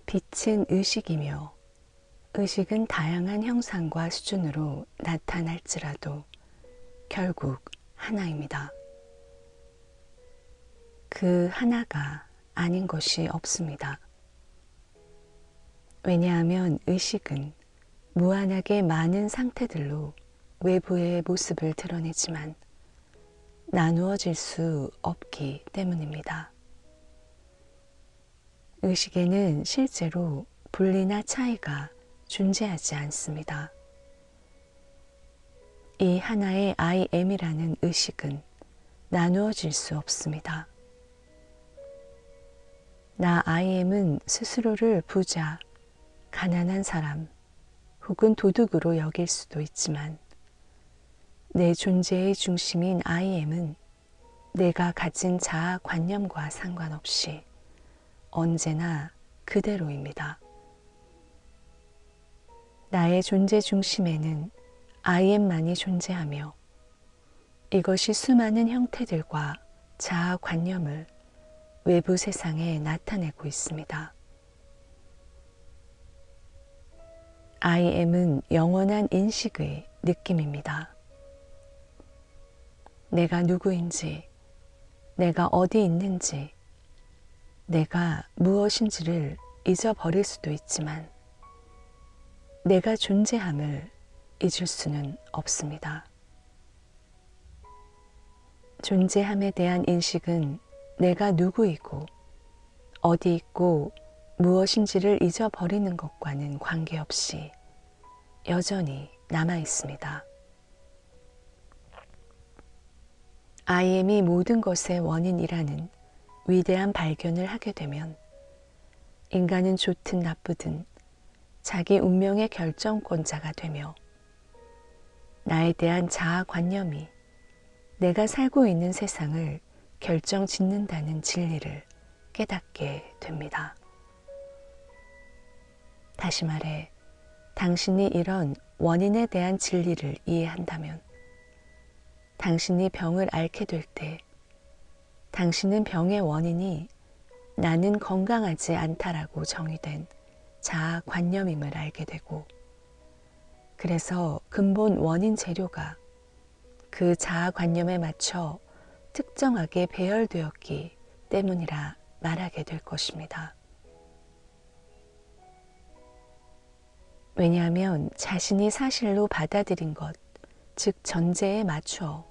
빛은 의식이며 의식은 다양한 형상과 수준으로 나타날지라도 결국 하나입니다. 그 하나가 아닌 것이 없습니다. 왜냐하면 의식은 무한하게 많은 상태들로 외부의 모습을 드러내지만 나누어질 수 없기 때문입니다. 의식에는 실제로 분리나 차이가 존재하지 않습니다. 이 하나의 I am이라는 의식은 나누어질 수 없습니다. 나 I am은 스스로를 부자, 가난한 사람 혹은 도둑으로 여길 수도 있지만 내 존재의 중심인 I am은 내가 가진 자아 관념과 상관없이 언제나 그대로입니다. 나의 존재 중심에는 I am만이 존재하며 이것이 수많은 형태들과 자아 관념을 외부 세상에 나타내고 있습니다. I am은 영원한 인식의 느낌입니다. 내가 누구인지, 내가 어디 있는지, 내가 무엇인지를 잊어버릴 수도 있지만 내가 존재함을 잊을 수는 없습니다. 존재함에 대한 인식은 내가 누구이고 어디 있고 무엇인지를 잊어버리는 것과는 관계없이 여전히 남아 있습니다. I am이 모든 것의 원인이라는 위대한 발견을 하게 되면 인간은 좋든 나쁘든 자기 운명의 결정권자가 되며 나에 대한 자아 관념이 내가 살고 있는 세상을 결정짓는다는 진리를 깨닫게 됩니다. 다시 말해, 당신이 이런 원인에 대한 진리를 이해한다면 당신이 병을 앓게 될 때 당신은 병의 원인이 나는 건강하지 않다라고 정의된 자아 관념임을 알게 되고 그래서 근본 원인 재료가 그 자아 관념에 맞춰 특정하게 배열되었기 때문이라 말하게 될 것입니다. 왜냐하면 자신이 사실로 받아들인 것, 즉 전제에 맞추어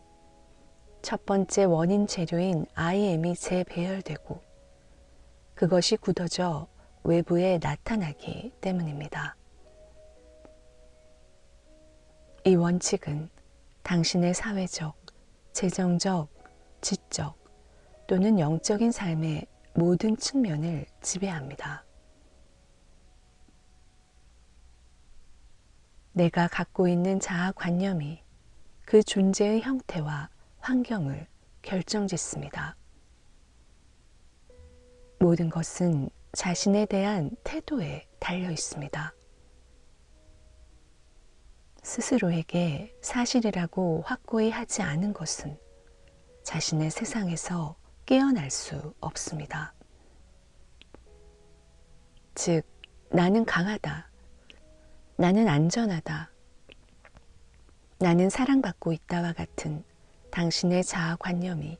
첫 번째 원인 재료인 I am이 재배열되고 그것이 굳어져 외부에 나타나기 때문입니다. 이 원칙은 당신의 사회적, 재정적, 지적 또는 영적인 삶의 모든 측면을 지배합니다. 내가 갖고 있는 자아 관념이 그 존재의 형태와 환경을 결정짓습니다. 모든 것은 자신에 대한 태도에 달려 있습니다. 스스로에게 사실이라고 확고히 하지 않은 것은 자신의 세상에서 깨어날 수 없습니다. 즉, 나는 강하다. 나는 안전하다. 나는 사랑받고 있다와 같은 당신의 자아 관념이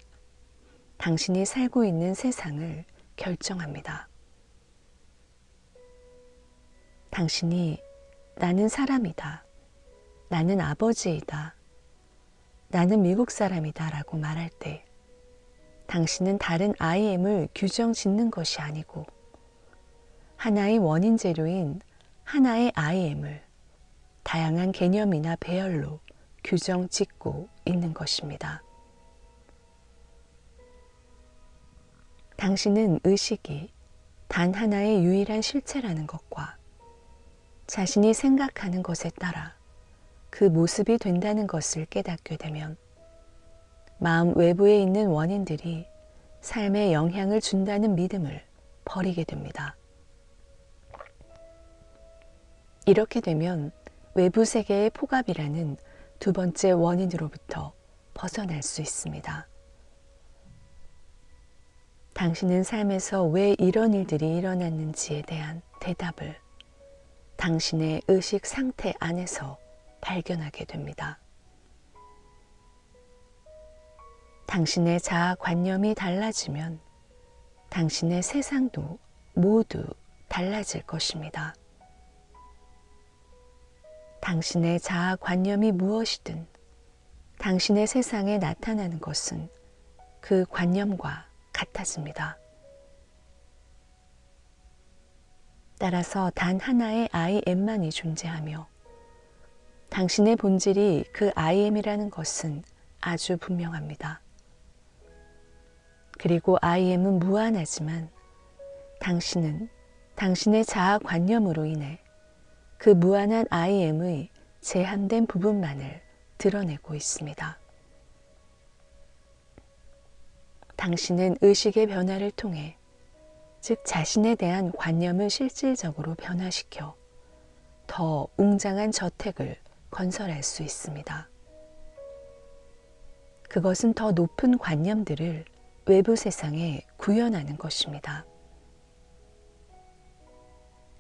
당신이 살고 있는 세상을 결정합니다. 당신이 나는 사람이다. 나는 아버지이다. 나는 미국 사람이다 라고 말할 때 당신은 다른 I am을 규정 짓는 것이 아니고 하나의 원인 재료인 하나의 I am을 다양한 개념이나 배열로 규정 짓고 있는 것입니다. 당신은 의식이 단 하나의 유일한 실체라는 것과 자신이 생각하는 것에 따라 그 모습이 된다는 것을 깨닫게 되면 마음 외부에 있는 원인들이 삶에 영향을 준다는 믿음을 버리게 됩니다. 이렇게 되면 외부 세계의 포갑이라는 두 번째 원인으로부터 벗어날 수 있습니다. 당신은 삶에서 왜 이런 일들이 일어났는지에 대한 대답을 당신의 의식 상태 안에서 발견하게 됩니다. 당신의 자아관념이 달라지면 당신의 세상도 모두 달라질 것입니다. 당신의 자아관념이 무엇이든 당신의 세상에 나타나는 것은 그 관념과 같아집니다. 따라서 단 하나의 I am만이 존재하며 당신의 본질이 그 I am이라는 것은 아주 분명합니다. 그리고 I am은 무한하지만 당신은 당신의 자아관념으로 인해 그 무한한 I am의 제한된 부분만을 드러내고 있습니다. 당신은 의식의 변화를 통해 즉 자신에 대한 관념을 실질적으로 변화시켜 더 웅장한 저택을 건설할 수 있습니다. 그것은 더 높은 관념들을 외부 세상에 구현하는 것입니다.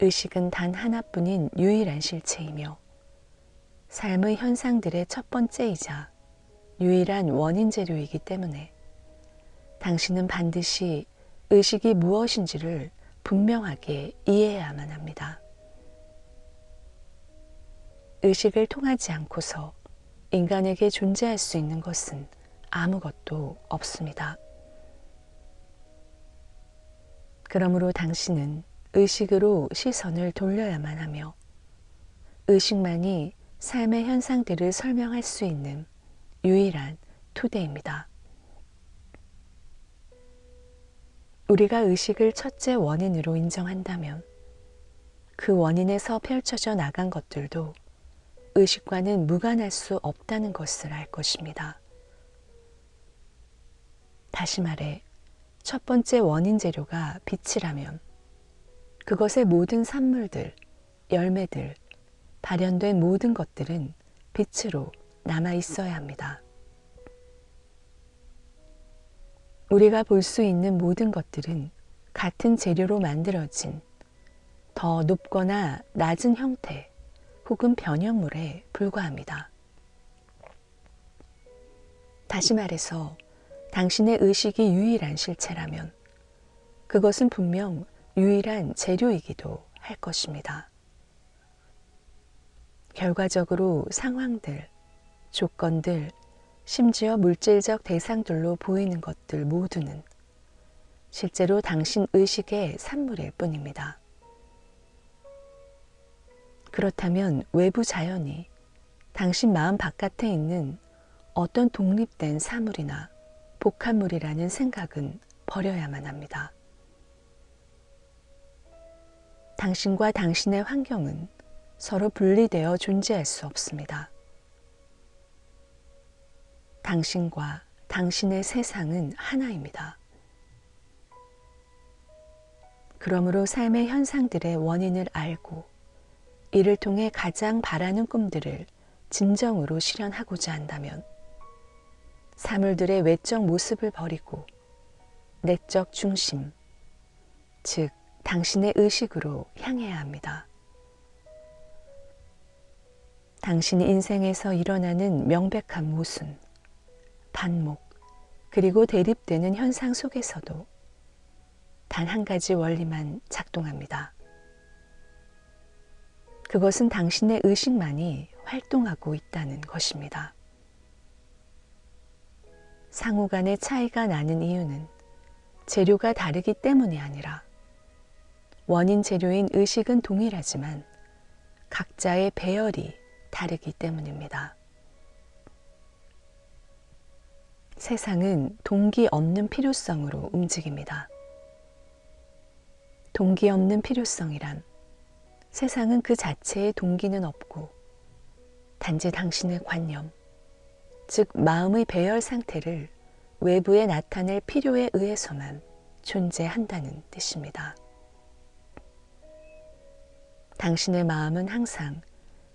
의식은 단 하나뿐인 유일한 실체이며 삶의 현상들의 첫 번째이자 유일한 원인 재료이기 때문에 당신은 반드시 의식이 무엇인지를 분명하게 이해해야만 합니다. 의식을 통하지 않고서 인간에게 존재할 수 있는 것은 아무것도 없습니다. 그러므로 당신은 의식으로 시선을 돌려야만 하며 의식만이 삶의 현상들을 설명할 수 있는 유일한 토대입니다. 우리가 의식을 첫째 원인으로 인정한다면 그 원인에서 펼쳐져 나간 것들도 의식과는 무관할 수 없다는 것을 알 것입니다. 다시 말해 첫 번째 원인 재료가 빛이라면 그것의 모든 산물들, 열매들, 발현된 모든 것들은 빛으로 남아 있어야 합니다. 우리가 볼 수 있는 모든 것들은 같은 재료로 만들어진 더 높거나 낮은 형태 혹은 변형물에 불과합니다. 다시 말해서 당신의 의식이 유일한 실체라면 그것은 분명 유일한 재료이기도 할 것입니다. 결과적으로 상황들, 조건들, 심지어 물질적 대상들로 보이는 것들 모두는 실제로 당신 의식의 산물일 뿐입니다. 그렇다면 외부 자연이 당신 마음 바깥에 있는 어떤 독립된 사물이나 복합물이라는 생각은 버려야만 합니다. 당신과 당신의 환경은 서로 분리되어 존재할 수 없습니다. 당신과 당신의 세상은 하나입니다. 그러므로 삶의 현상들의 원인을 알고 이를 통해 가장 바라는 꿈들을 진정으로 실현하고자 한다면 사물들의 외적 모습을 버리고 내적 중심, 즉 당신의 의식으로 향해야 합니다. 당신이 인생에서 일어나는 명백한 모순, 반목, 그리고 대립되는 현상 속에서도 단 한 가지 원리만 작동합니다. 그것은 당신의 의식만이 활동하고 있다는 것입니다. 상호 간의 차이가 나는 이유는 재료가 다르기 때문이 아니라 원인 재료인 의식은 동일하지만 각자의 배열이 다르기 때문입니다. 세상은 동기 없는 필요성으로 움직입니다. 동기 없는 필요성이란 세상은 그 자체의 동기는 없고 단지 당신의 관념, 즉 마음의 배열 상태를 외부에 나타낼 필요에 의해서만 존재한다는 뜻입니다. 당신의 마음은 항상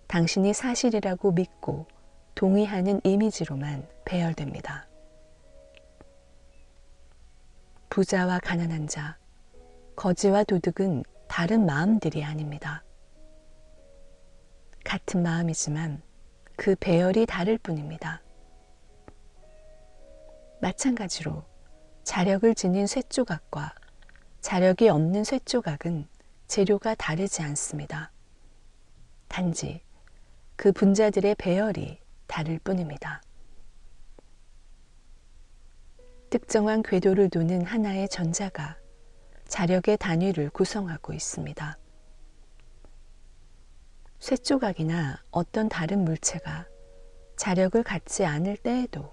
당신이 사실이라고 믿고 동의하는 이미지로만 배열됩니다. 부자와 가난한 자, 거지와 도둑은 다른 마음들이 아닙니다. 같은 마음이지만 그 배열이 다를 뿐입니다. 마찬가지로 자력을 지닌 쇠조각과 자력이 없는 쇠조각은 재료가 다르지 않습니다. 단지 그 분자들의 배열이 다를 뿐입니다. 특정한 궤도를 도는 하나의 전자가 자력의 단위를 구성하고 있습니다. 쇠조각이나 어떤 다른 물체가 자력을 갖지 않을 때에도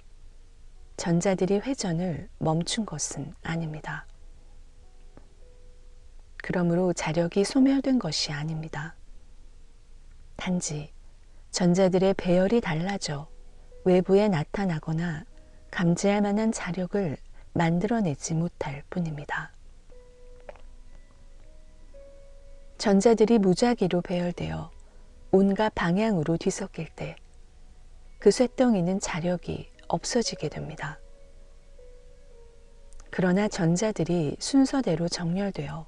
전자들이 회전을 멈춘 것은 아닙니다. 그러므로 자력이 소멸된 것이 아닙니다. 단지 전자들의 배열이 달라져 외부에 나타나거나 감지할 만한 자력을 만들어내지 못할 뿐입니다. 전자들이 무작위로 배열되어 온갖 방향으로 뒤섞일 때 그 쇳덩이는 자력이 없어지게 됩니다. 그러나 전자들이 순서대로 정렬되어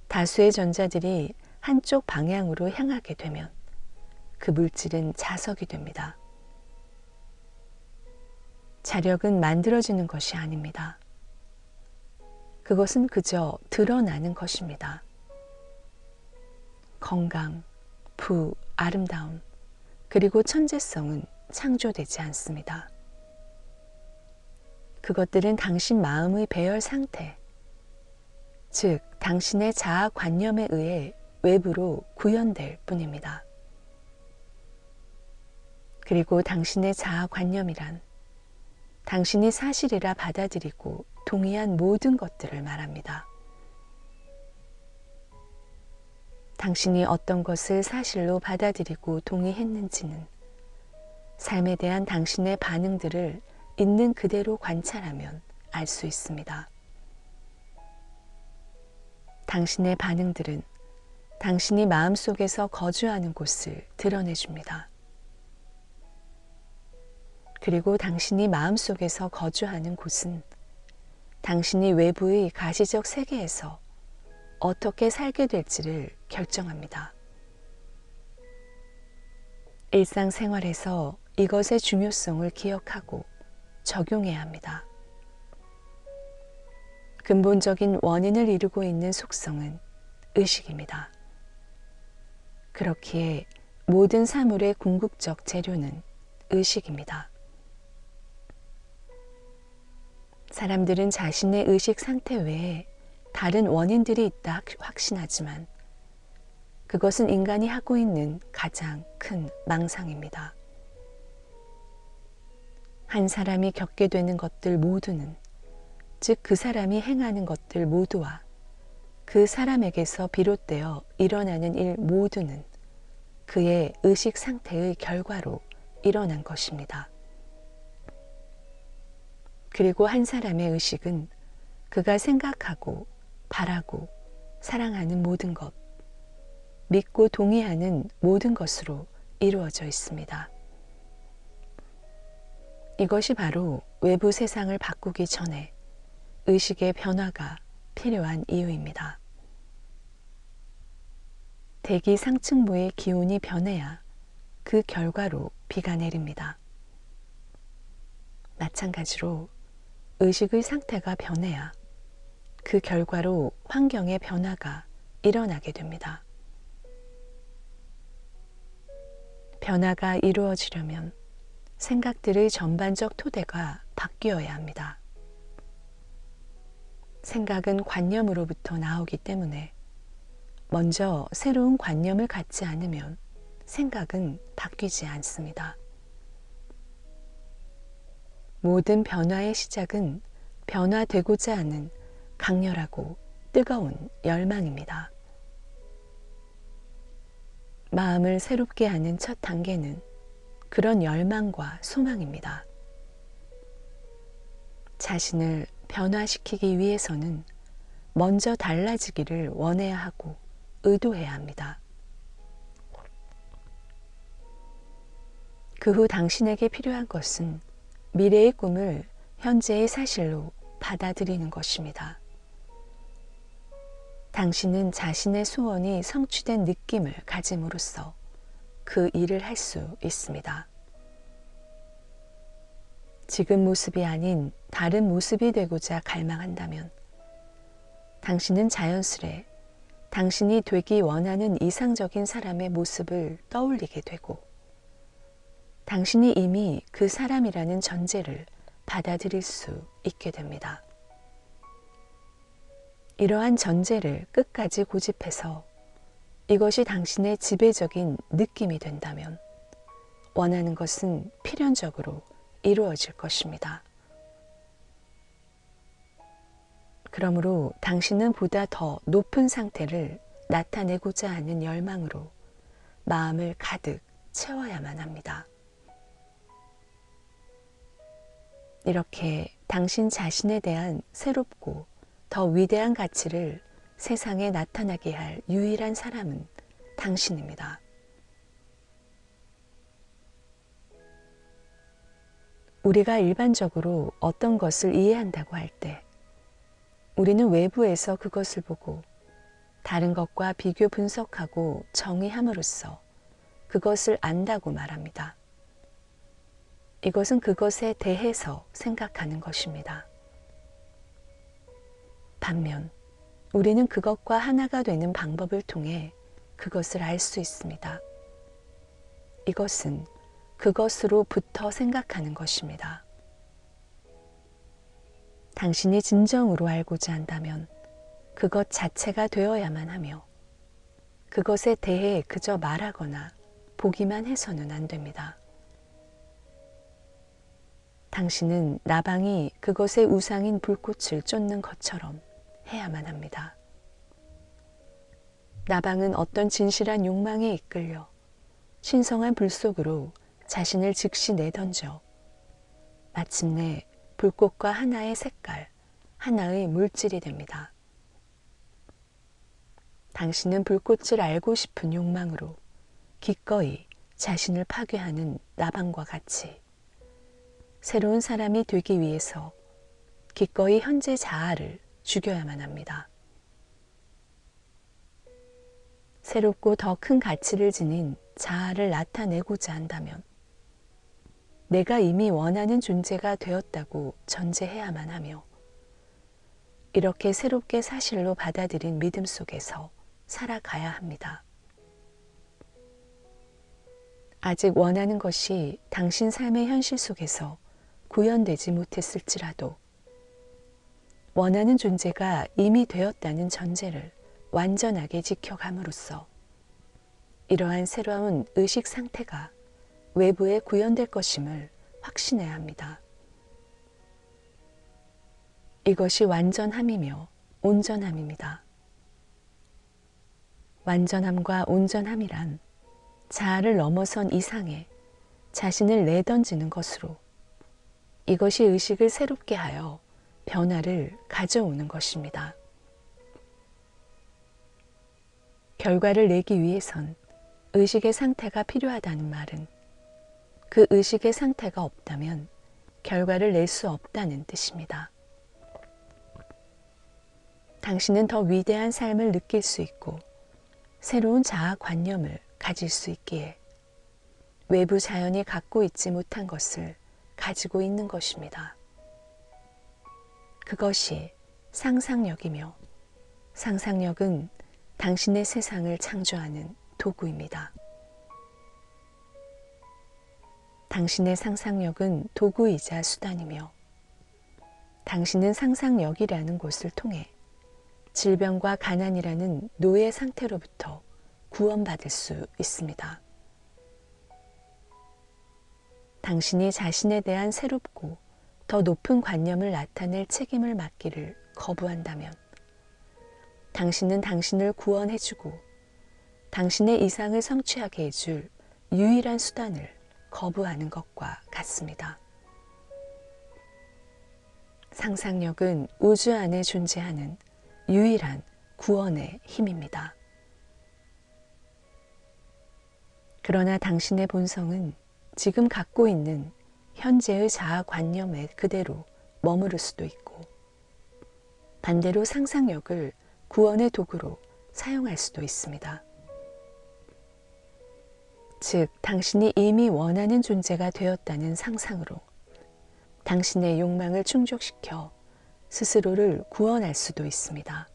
다수의 전자들이 한쪽 방향으로 향하게 되면 그 물질은 자석이 됩니다. 자력은 만들어지는 것이 아닙니다. 그것은 그저 드러나는 것입니다. 건강, 부, 아름다움, 그리고 천재성은 창조되지 않습니다. 그것들은 당신 마음의 배열 상태, 즉 당신의 자아관념에 의해 외부로 구현될 뿐입니다. 그리고 당신의 자아관념이란 당신이 사실이라 받아들이고 동의한 모든 것들을 말합니다. 당신이 어떤 것을 사실로 받아들이고 동의했는지는 삶에 대한 당신의 반응들을 있는 그대로 관찰하면 알 수 있습니다. 당신의 반응들은 당신이 마음속에서 거주하는 곳을 드러내줍니다. 그리고 당신이 마음속에서 거주하는 곳은 당신이 외부의 가시적 세계에서 어떻게 살게 될지를 결정합니다. 일상생활에서 이것의 중요성을 기억하고 적용해야 합니다. 근본적인 원인을 이루고 있는 속성은 의식입니다. 그렇기에 모든 사물의 궁극적 재료는 의식입니다. 사람들은 자신의 의식 상태 외에 다른 원인들이 있다 확신하지만 그것은 인간이 하고 있는 가장 큰 망상입니다. 한 사람이 겪게 되는 것들 모두는, 즉 그 사람이 행하는 것들 모두와 그 사람에게서 비롯되어 일어나는 일 모두는 그의 의식 상태의 결과로 일어난 것입니다. 그리고 한 사람의 의식은 그가 생각하고 바라고 사랑하는 모든 것, 믿고 동의하는 모든 것으로 이루어져 있습니다. 이것이 바로 외부 세상을 바꾸기 전에 의식의 변화가 필요한 이유입니다. 대기 상층부의 기온이 변해야 그 결과로 비가 내립니다. 마찬가지로 의식의 상태가 변해야 그 결과로 환경의 변화가 일어나게 됩니다. 변화가 이루어지려면 생각들의 전반적 토대가 바뀌어야 합니다. 생각은 관념으로부터 나오기 때문에 먼저 새로운 관념을 갖지 않으면 생각은 바뀌지 않습니다. 모든 변화의 시작은 변화되고자 하는 강렬하고 뜨거운 열망입니다. 마음을 새롭게 하는 첫 단계는 그런 열망과 소망입니다. 자신을 변화시키기 위해서는 먼저 달라지기를 원해야 하고 의도해야 합니다. 그 후 당신에게 필요한 것은 미래의 꿈을 현재의 사실로 받아들이는 것입니다. 당신은 자신의 소원이 성취된 느낌을 가짐으로써 그 일을 할 수 있습니다. 지금 모습이 아닌 다른 모습이 되고자 갈망한다면 당신은 자연스레 당신이 되기 원하는 이상적인 사람의 모습을 떠올리게 되고 당신이 이미 그 사람이라는 전제를 받아들일 수 있게 됩니다. 이러한 전제를 끝까지 고집해서 이것이 당신의 지배적인 느낌이 된다면 원하는 것은 필연적으로 이루어질 것입니다. 그러므로 당신은 보다 더 높은 상태를 나타내고자 하는 열망으로 마음을 가득 채워야만 합니다. 이렇게 당신 자신에 대한 새롭고 더 위대한 가치를 세상에 나타나게 할 유일한 사람은 당신입니다. 우리가 일반적으로 어떤 것을 이해한다고 할 때 우리는 외부에서 그것을 보고 다른 것과 비교 분석하고 정의함으로써 그것을 안다고 말합니다. 이것은 그것에 대해서 생각하는 것입니다. 반면 우리는 그것과 하나가 되는 방법을 통해 그것을 알 수 있습니다. 이것은 그것으로부터 생각하는 것입니다. 당신이 진정으로 알고자 한다면 그것 자체가 되어야만 하며 그것에 대해 그저 말하거나 보기만 해서는 안 됩니다. 당신은 나방이 그것의 우상인 불꽃을 쫓는 것처럼 해야만 합니다. 나방은 어떤 진실한 욕망에 이끌려 신성한 불 속으로 자신을 즉시 내던져 마침내 불꽃과 하나의 색깔, 하나의 물질이 됩니다. 당신은 불꽃을 알고 싶은 욕망으로 기꺼이 자신을 파괴하는 나방과 같이 새로운 사람이 되기 위해서 기꺼이 현재 자아를 죽여야만 합니다. 새롭고 더 큰 가치를 지닌 자아를 나타내고자 한다면 내가 이미 원하는 존재가 되었다고 전제해야만 하며 이렇게 새롭게 사실로 받아들인 믿음 속에서 살아가야 합니다. 아직 원하는 것이 당신 삶의 현실 속에서 구현되지 못했을지라도 원하는 존재가 이미 되었다는 전제를 완전하게 지켜감으로써 이러한 새로운 의식 상태가 외부에 구현될 것임을 확신해야 합니다. 이것이 완전함이며 온전함입니다. 완전함과 온전함이란 자아를 넘어선 이상의 자신을 내던지는 것으로 이것이 의식을 새롭게 하여 변화를 가져오는 것입니다. 결과를 내기 위해선 의식의 상태가 필요하다는 말은 그 의식의 상태가 없다면 결과를 낼 수 없다는 뜻입니다. 당신은 더 위대한 삶을 느낄 수 있고 새로운 자아관념을 가질 수 있기에 외부 자연이 갖고 있지 못한 것을 가지고 있는 것입니다. 그것이 상상력이며 상상력은 당신의 세상을 창조하는 도구입니다. 당신의 상상력은 도구이자 수단이며 당신은 상상력이라는 곳을 통해 질병과 가난이라는 노예 상태로부터 구원받을 수 있습니다. 당신이 자신에 대한 새롭고 더 높은 관념을 나타낼 책임을 맡기를 거부한다면 당신은 당신을 구원해주고 당신의 이상을 성취하게 해줄 유일한 수단을 거부하는 것과 같습니다. 상상력은 우주 안에 존재하는 유일한 구원의 힘입니다. 그러나 당신의 본성은 지금 갖고 있는 현재의 자아관념에 그대로 머무를 수도 있고 반대로 상상력을 구원의 도구로 사용할 수도 있습니다. 즉, 당신이 이미 원하는 존재가 되었다는 상상으로 당신의 욕망을 충족시켜 스스로를 구원할 수도 있습니다.